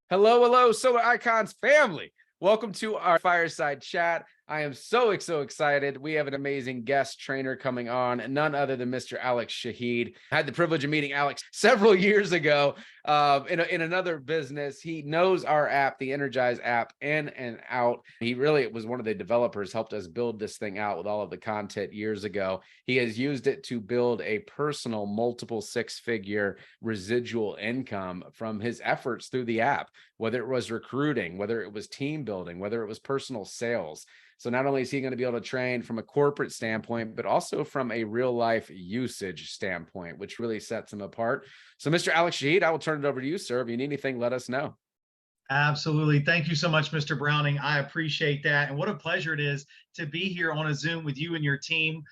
Hello, hello, Solar Icons family. Welcome to our fireside chat. I am so excited. We have an amazing guest trainer coming on, none other than Mr. Alex Shahid. I had the privilege of meeting Alex several years ago in another business. He knows our app, the Nrgize app, in and out. He really was one of the developers, helped us build this thing out with all of the content years ago. He has used it to build a personal multiple six-figure residual income from his efforts through the app, whether it was recruiting, whether it was team building, whether it was personal sales. So not only is he going to be able to train from a corporate standpoint, but also from a real life usage standpoint, which really sets him apart. So Mr. Alex Shahid, I will turn it over to you, sir. If you need anything, let us know. Absolutely. Thank you so much, Mr. Browning. I appreciate that. And what a pleasure it is to be here on a Zoom with you and your team.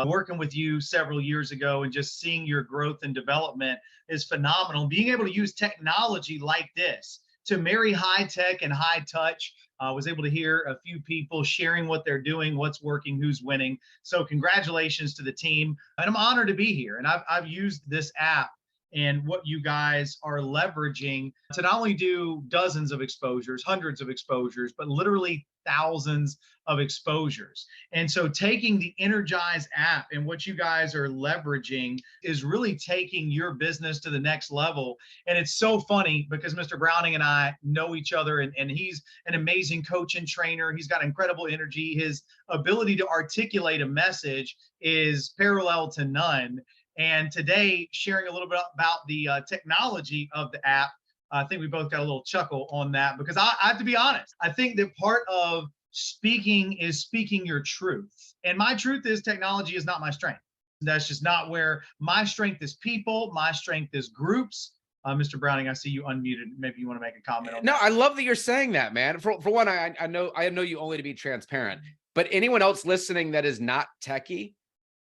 Working with you several years ago and just seeing your growth and development is phenomenal. Being able to use technology like this to marry high tech and high touch. Was able to hear a few people sharing what they're doing, what's working, who's winning. So congratulations to the team. And I'm honored to be here. And I've used this app and what you guys are leveraging to not only do dozens of exposures, hundreds of exposures, but literally thousands of exposures. And so taking the Nrgize app and what you guys are leveraging is really taking your business to the next level. And it's so funny because Mr. Browning and I know each other, and he's an amazing coach and trainer. He's got incredible energy. His ability to articulate a message is parallel to none. And today, sharing a little bit about the technology of the app, I think we both got a little chuckle on that because I have to be honest. I think that part of speaking is speaking your truth. And my truth is technology is not my strength. That's just not where my strength is. People, my strength is groups. Mr. Browning, I see you unmuted. Maybe you want to make a comment on that. No, I love that you're saying that, man. For one, I know you only to be transparent, but anyone else listening that is not techie,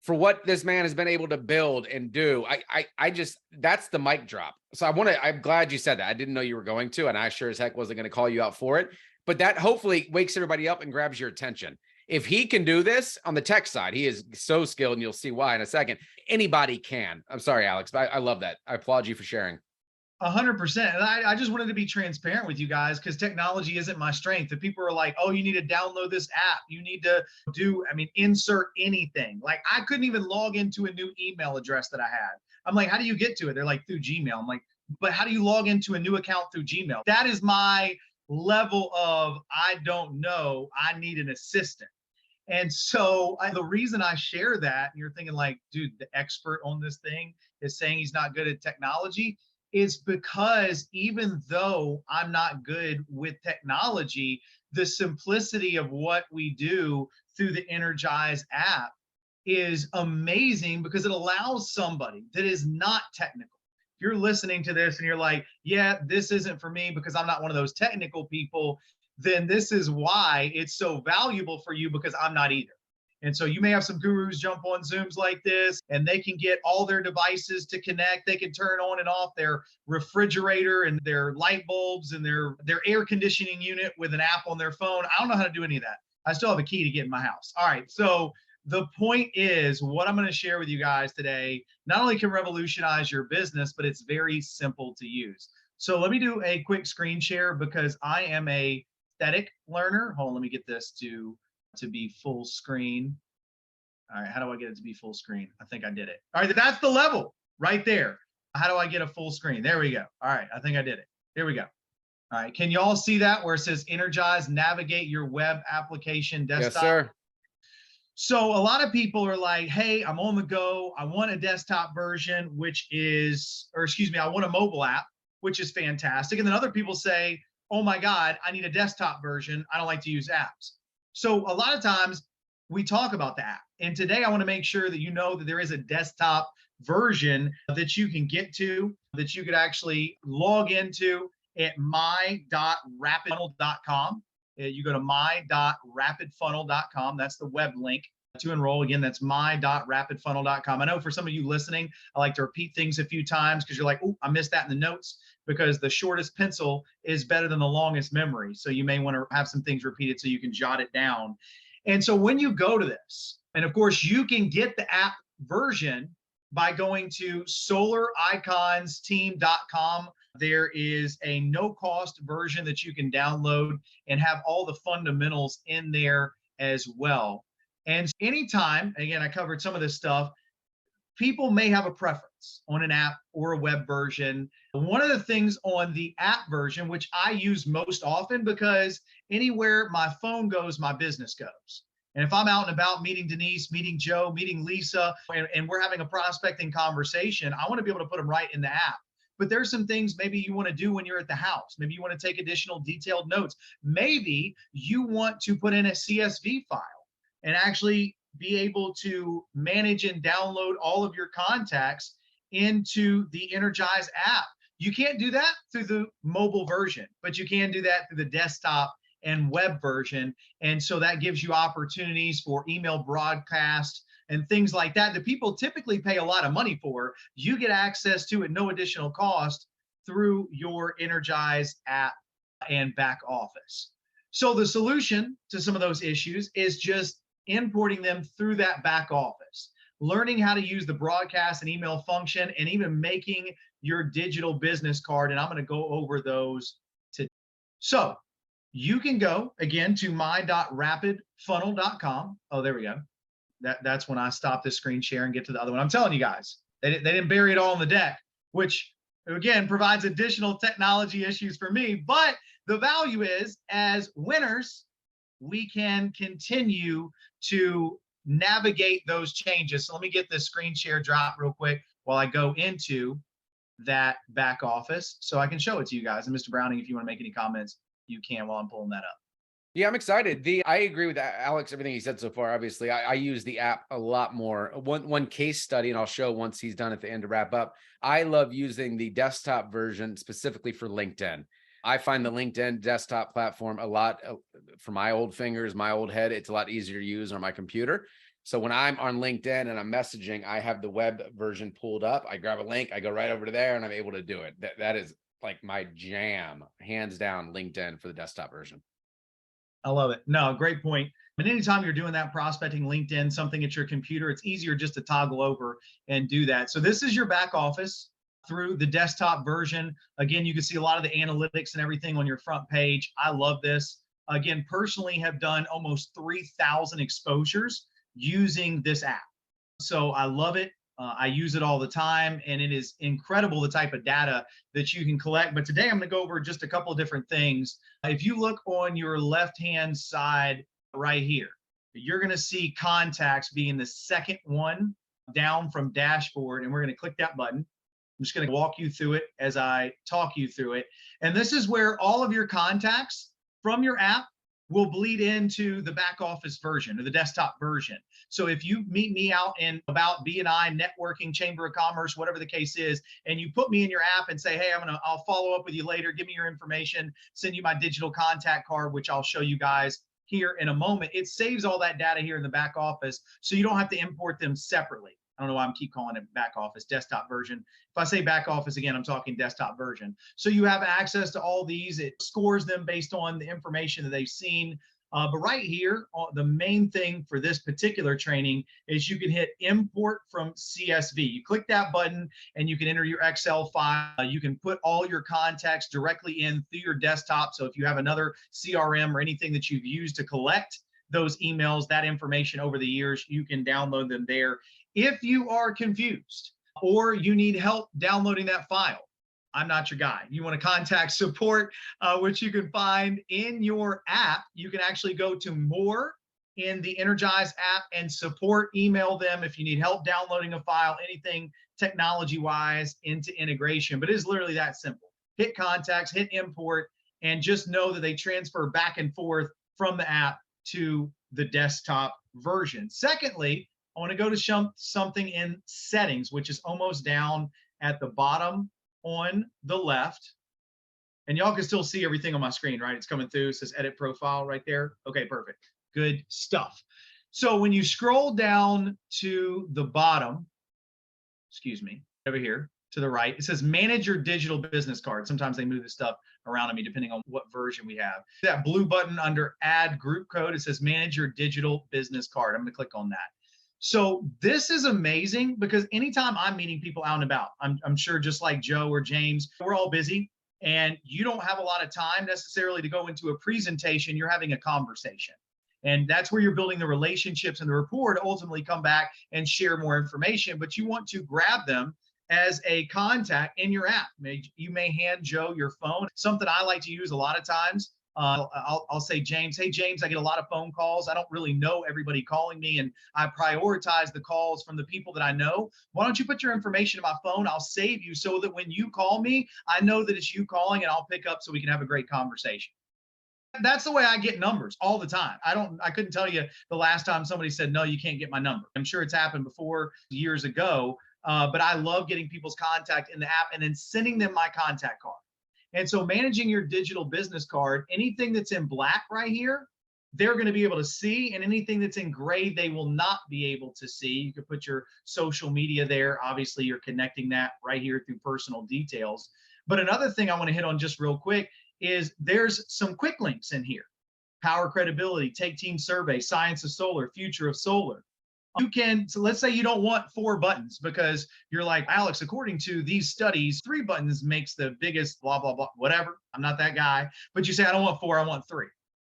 for what this man has been able to build and do, I just, that's the mic drop. So I'm glad you said that. I didn't know you were going to, and I sure as heck wasn't going to call you out for it, but that hopefully wakes everybody up and grabs your attention. If he can do this on the tech side, he is so skilled, and you'll see why in a second. Anybody can. I'm sorry, Alex, but I love that. I applaud you for sharing. 100%. And I just wanted to be transparent with you guys because technology isn't my strength. If people are like, oh, you need to download this app, you need to insert anything. Like I couldn't even log into a new email address that I had. I'm like, how do you get to it? They're like, through Gmail. I'm like, but how do you log into a new account through Gmail? That is my level of, I don't know, I need an assistant. And so the reason I share that, and you're thinking like, dude, the expert on this thing is saying he's not good at technology, is because even though I'm not good with technology, the simplicity of what we do through the Nrgize app is amazing because it allows somebody that is not technical. If you're listening to this and you're like, yeah, this isn't for me because I'm not one of those technical people, then this is why it's so valuable for you because I'm not either. And so you may have some gurus jump on Zooms like this and they can get all their devices to connect. They can turn on and off their refrigerator and their light bulbs and their air conditioning unit with an app on their phone. I don't know how to do any of that. I still have a key to get in my house. All right. So the point is what I'm going to share with you guys today, not only can revolutionize your business, but it's very simple to use. So let me do a quick screen share because I am a static learner. Hold on, let me get this to be full screen. All right, how do I get it to be full screen? I think I did it. All right, that's the level right there. How do I get a full screen? There we go. All right, I think I did it. Here we go. All right, can y'all see that where it says Nrgize, navigate your web application desktop? Yes, sir. So a lot of people are like, hey, I'm on the go. I want a desktop version, I want a mobile app, which is fantastic. And then other people say, oh my God, I need a desktop version. I don't like to use apps. So a lot of times we talk about the app. And today I want to make sure that you know that there is a desktop version that you can get to, that you could actually log into at my.rapidfunnel.com. You go to my.rapidfunnel.com. That's the web link to enroll. Again, that's my.rapidfunnel.com. I know for some of you listening, I like to repeat things a few times because you're like, oh, I missed that in the notes, because the shortest pencil is better than the longest memory. So you may want to have some things repeated so you can jot it down. And so when you go to this, and of course you can get the app version by going to solariconsteam.com There is a no-cost version that you can download and have all the fundamentals in there as well. And anytime, again, I covered some of this stuff, people may have a preference on an app or a web version. One of the things on the app version, which I use most often because anywhere my phone goes, my business goes. And if I'm out and about meeting Denise, meeting Joe, meeting Lisa, and we're having a prospecting conversation, I want to be able to put them right in the app. But there's some things maybe you want to do when you're at the house. Maybe you want to take additional detailed notes. Maybe you want to put in a CSV file and actually be able to manage and download all of your contacts into the Nrgize app. You can't do that through the mobile version, but you can do that through the desktop and web version. And so that gives you opportunities for email broadcast and things like that that people typically pay a lot of money for. You get access to at no additional cost through your Nrgize app and back office. So the solution to some of those issues is just importing them through that back office, learning how to use the broadcast and email function, and even making your digital business card. And I'm going to go over those today. So you can go again to my.rapidfunnel.com. Oh, there we go. That's when I stop this screen share and get to the other one. I'm telling you guys, they didn't bury it all in the deck, which again provides additional technology issues for me. But the value is, as winners, we can continue to navigate those changes. So let me get this screen share drop real quick while I go into that back office so I can show it to you guys. And Mr. Browning, if you want to make any comments, you can while I'm pulling that up. Yeah, I'm excited. I agree with Alex, everything he said so far. Obviously, I use the app a lot more. One case study, and I'll show once he's done at the end to wrap up. I love using the desktop version specifically for LinkedIn. I find the LinkedIn desktop platform a lot, for my old fingers, my old head, it's a lot easier to use on my computer. So when I'm on LinkedIn and I'm messaging, I have the web version pulled up. I grab a link, I go right over to there, and I'm able to do it. That is like my jam, hands down, LinkedIn for the desktop version. I love it. No, great point. And anytime you're doing that prospecting LinkedIn, something at your computer, it's easier just to toggle over and do that. So this is your back office through the desktop version. Again, you can see a lot of the analytics and everything on your front page. I love this. Again, personally have done almost 3,000 exposures using this app. So I love it. I use it all the time, and it is incredible the type of data that you can collect. But today I'm going to go over just a couple of different things. If you look on your left-hand side right here, you're going to see contacts being the second one down from dashboard, and we're going to click that button. I'm just going to walk you through it as I talk you through it. And this is where all of your contacts from your app will bleed into the back office version or the desktop version. So if you meet me out in about BNI, networking, chamber of commerce, whatever the case is, and you put me in your app and say, hey, I'll follow up with you later, give me your information, send you my digital contact card, which I'll show you guys here in a moment. It saves all that data here in the back office, so you don't have to import them separately. I don't know why I'm keep calling it back office, desktop version. If I say back office again, I'm talking desktop version. So you have access to all these. It scores them based on the information that they've seen. But right here, the main thing for this particular training is you can hit import from CSV. You click that button and you can enter your Excel file. You can put all your contacts directly in through your desktop. So if you have another CRM or anything that you've used to collect those emails, that information over the years, you can download them there. If you are confused or you need help downloading that file, I'm not your guy. You want to contact support, which you can find in your app. You can actually go to more in the Nrgize app and support, email them if you need help downloading a file, anything technology-wise into integration. But it is literally that simple. Hit contacts, hit import, and just know that they transfer back and forth from the app to the desktop version. Secondly, I want to go to something in settings, which is almost down at the bottom on the left. And y'all can still see everything on my screen, right? It's coming through. It says edit profile right there. Okay, perfect. Good stuff. So when you scroll down to the bottom, excuse me, over here to the right, it says manage your digital business card. Sometimes they move this stuff around on me depending on what version we have. That blue button under add group code, it says manage your digital business card. I'm going to click on that. So this is amazing because anytime I'm meeting people out and about, I'm sure just like Joe or James, we're all busy and you don't have a lot of time necessarily to go into a presentation. You're having a conversation. And that's where you're building the relationships and the rapport to ultimately come back and share more information. But you want to grab them as a contact in your app. You may hand Joe your phone. Something I like to use a lot of times. I'll say, James, hey, James, I get a lot of phone calls. I don't really know everybody calling me, and I prioritize the calls from the people that I know. Why don't you put your information in my phone? I'll save you so that when you call me, I know that it's you calling and I'll pick up so we can have a great conversation. That's the way I get numbers all the time. I couldn't tell you the last time somebody said, no, you can't get my number. I'm sure it's happened before years ago, but I love getting people's contact in the app and then sending them my contact card. And so managing your digital business card, anything that's in black right here, they're going to be able to see, and anything that's in gray, they will not be able to see. You can put your social media there. Obviously, you're connecting that right here through personal details. But another thing I want to hit on just real quick is there's some quick links in here. Power credibility, take team survey, science of solar, future of solar. You can, so let's say you don't want 4 buttons because you're like, Alex, according to these studies, 3 buttons makes the biggest blah, blah, blah, whatever. I'm not that guy. But you say, I don't want 4, I want 3.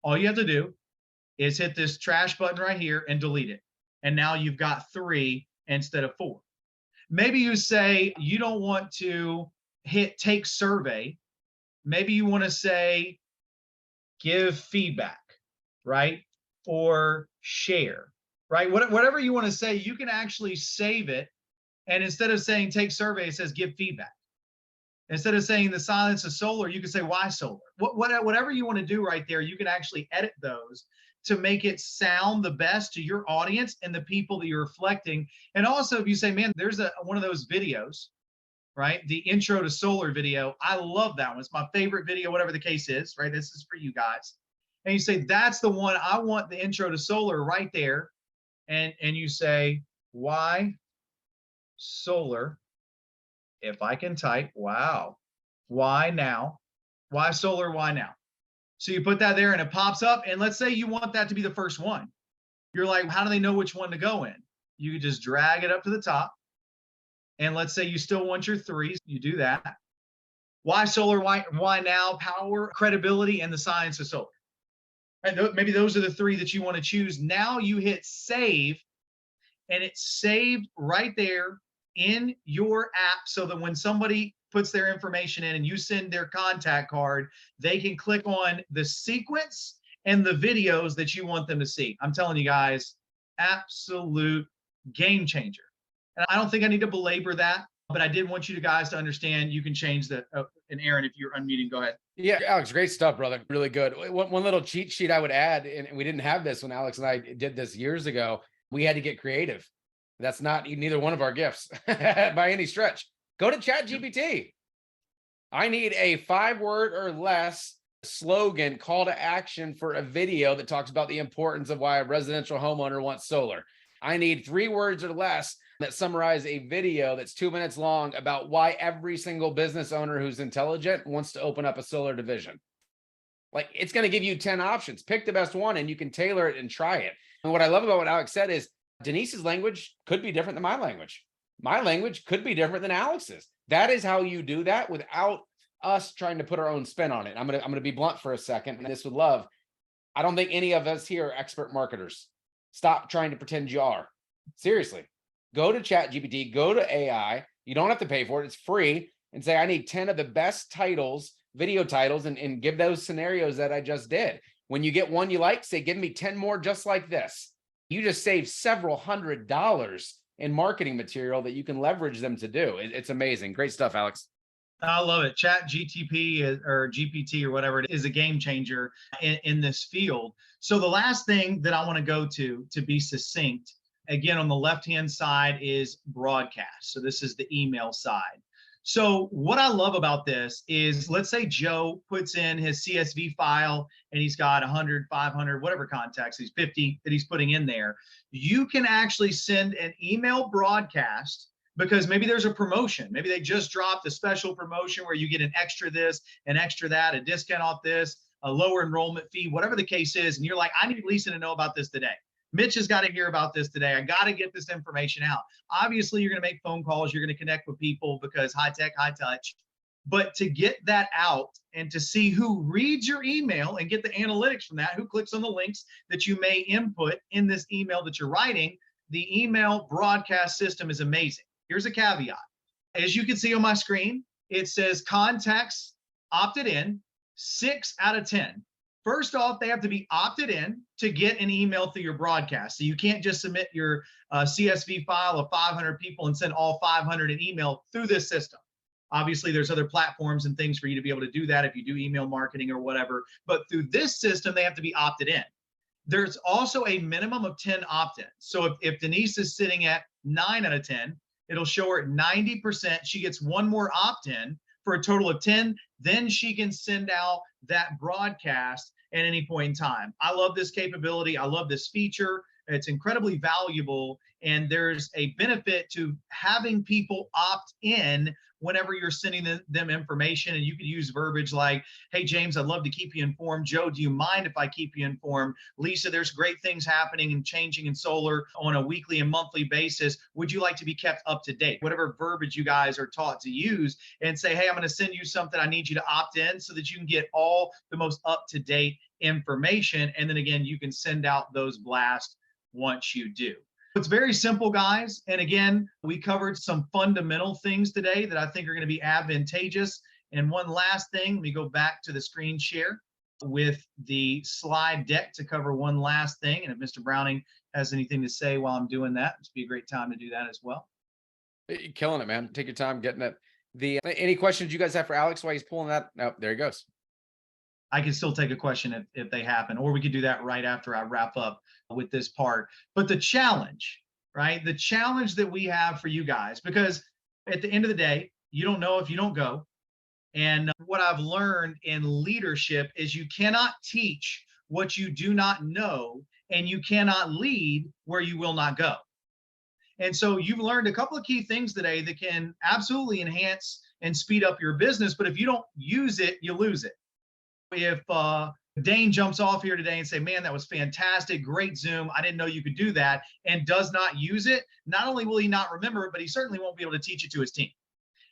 All you have to do is hit this trash button right here and delete it. And now you've got 3 instead of 4. Maybe you say you don't want to hit take survey. Maybe you want to say give feedback, right? Or share, right? Whatever you want to say, you can actually save it. And instead of saying take survey, it says give feedback. Instead of saying the silence of solar, you can say why solar. Whatever you want to do right there, you can actually edit those to make it sound the best to your audience and the people that you're reflecting. And also, if you say, man, there's one of those videos, right? The intro to solar video. I love that one. It's my favorite video, whatever the case is, right? This is for you guys. And you say, that's the one. I want the intro to solar right there. And you say, why solar? If I can type, wow. Why now? Why solar? Why now? So you put that there and it pops up. And let's say you want that to be the first one. You're like, how do they know which one to go in? You can just drag it up to the top. And let's say you still want your 3s, you do that. Why solar? Why now? Power, credibility, and the science of solar. And maybe those are the 3 that you want to choose. Now you hit save, and it's saved right there in your app so that when somebody puts their information in and you send their contact card, they can click on the sequence and the videos that you want them to see. I'm telling you guys, absolute game changer. And I don't think I need to belabor that, but I did want you guys to understand you can change the, and Aaron, if you're unmuting, go ahead. Yeah, Alex, great stuff, brother. Really good. One little cheat sheet I would add, and we didn't have this when Alex and I did this years ago. We had to get creative. That's not neither one of our gifts by any stretch. Go to ChatGPT. I need a 5-word or less slogan, call to action for a video that talks about the importance of why a residential homeowner wants solar. I need 3 words or less that summarize a video that's 2 minutes long about why every single business owner who's intelligent wants to open up a solar division. Like, it's going to give you 10 options. Pick the best one and you can tailor it and try it. And what I love about what Alex said is Denise's language could be different than my language. My language could be different than Alex's. That is how you do that without us trying to put our own spin on it. I'm going to be blunt for a second, and this with love. I don't think any of us here are expert marketers. Stop trying to pretend you are. Seriously. Go to ChatGPT, go to AI. You don't have to pay for it. It's free. And say, I need 10 of the best titles, video titles, and give those scenarios that I just did. When you get one you like, say, give me 10 more just like this. You just save several $100s in marketing material that you can leverage them to do. It's amazing. Great stuff, Alex. I love it. Chat GTP or GPT or whatever it is a game changer in this field. So the last thing that I want to go to be succinct, again, on the left-hand side is broadcast. So this is the email side. So what I love about this is, let's say Joe puts in his CSV file and he's got 100, 500, whatever contacts, he's 50 that he's putting in there. You can actually send an email broadcast because maybe there's a promotion. Maybe they just dropped a special promotion where you get an extra this, an extra that, a discount off this, a lower enrollment fee, whatever the case is. And you're like, I need Lisa to know about this today. Mitch has got to hear about this today. I got to get this information out. Obviously, you're going to make phone calls. You're going to connect with people because high tech, high touch. But to get that out and to see who reads your email and get the analytics from that, who clicks on the links that you may input in this email that you're writing, the email broadcast system is amazing. Here's a caveat. As you can see on my screen, it says contacts opted in, 6 out of 10. First off, they have to be opted in to get an email through your broadcast. So you can't just submit your CSV file of 500 people and send all 500 an email through this system. Obviously, there's other platforms and things for you to be able to do that if you do email marketing or whatever. But through this system, they have to be opted in. There's also a minimum of 10 opt-ins. So if Denise is sitting at 9 out of 10, it'll show her at 90%. She gets one more opt-in for a total of 10. Then she can send out that broadcast at any point in time. I love this capability. I love this feature. It's incredibly valuable. And there's a benefit to having people opt in whenever you're sending them information. And you can use verbiage like, hey, James, I'd love to keep you informed. Joe, do you mind if I keep you informed? Lisa, there's great things happening and changing in solar on a weekly and monthly basis. Would you like to be kept up to date? Whatever verbiage you guys are taught to use, and say, hey, I'm going to send you something. I need you to opt in so that you can get all the most up-to-date information. And then again, you can send out those blasts once you do. It's very simple, guys. And again, we covered some fundamental things today that I think are going to be advantageous. And one last thing, let me go back to the screen share with the slide deck to cover one last thing. And if Mr. Browning has anything to say while I'm doing that, it's be a great time to do that as well. You're killing it, man. Take your time getting it. Any questions you guys have for Alex while he's pulling that? No, there he goes. I can still take a question if they happen, or we could do that right after I wrap up with this part. But the challenge, right? The challenge that we have for you guys, because at the end of the day, you don't know if you don't go. And what I've learned in leadership is you cannot teach what you do not know, and you cannot lead where you will not go. And so you've learned a couple of key things today that can absolutely enhance and speed up your business. But if you don't use it, you lose it. If Dane jumps off here today and say, man, that was fantastic, great Zoom, I didn't know you could do that, and does not use it, not only will he not remember it, but he certainly won't be able to teach it to his team.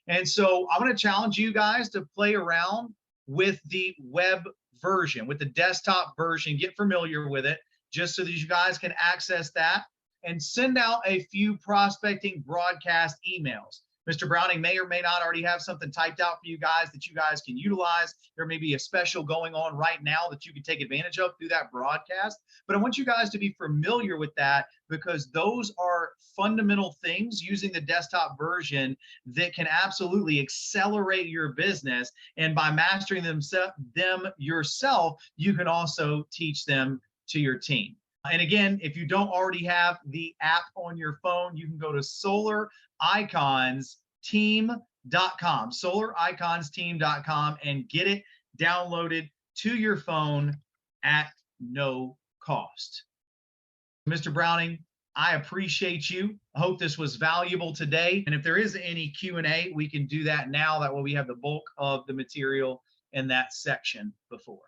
And so I want to challenge you guys to play around with the web version, with the desktop version, get familiar with it, just so that you guys can access that and send out a few prospecting broadcast emails. Mr. Browning may or may not already have something typed out for you guys that you guys can utilize. There may be a special going on right now that you can take advantage of through that broadcast. But I want you guys to be familiar with that, because those are fundamental things using the desktop version that can absolutely accelerate your business. And by mastering them yourself, you can also teach them to your team. And again, if you don't already have the app on your phone, you can go to solariconsteam.com, solariconsteam.com, and get it downloaded to your phone at no cost. Mr. Browning, I appreciate you. I hope this was valuable today. And if there is any Q&A, we can do that now. That way we have the bulk of the material in that section before.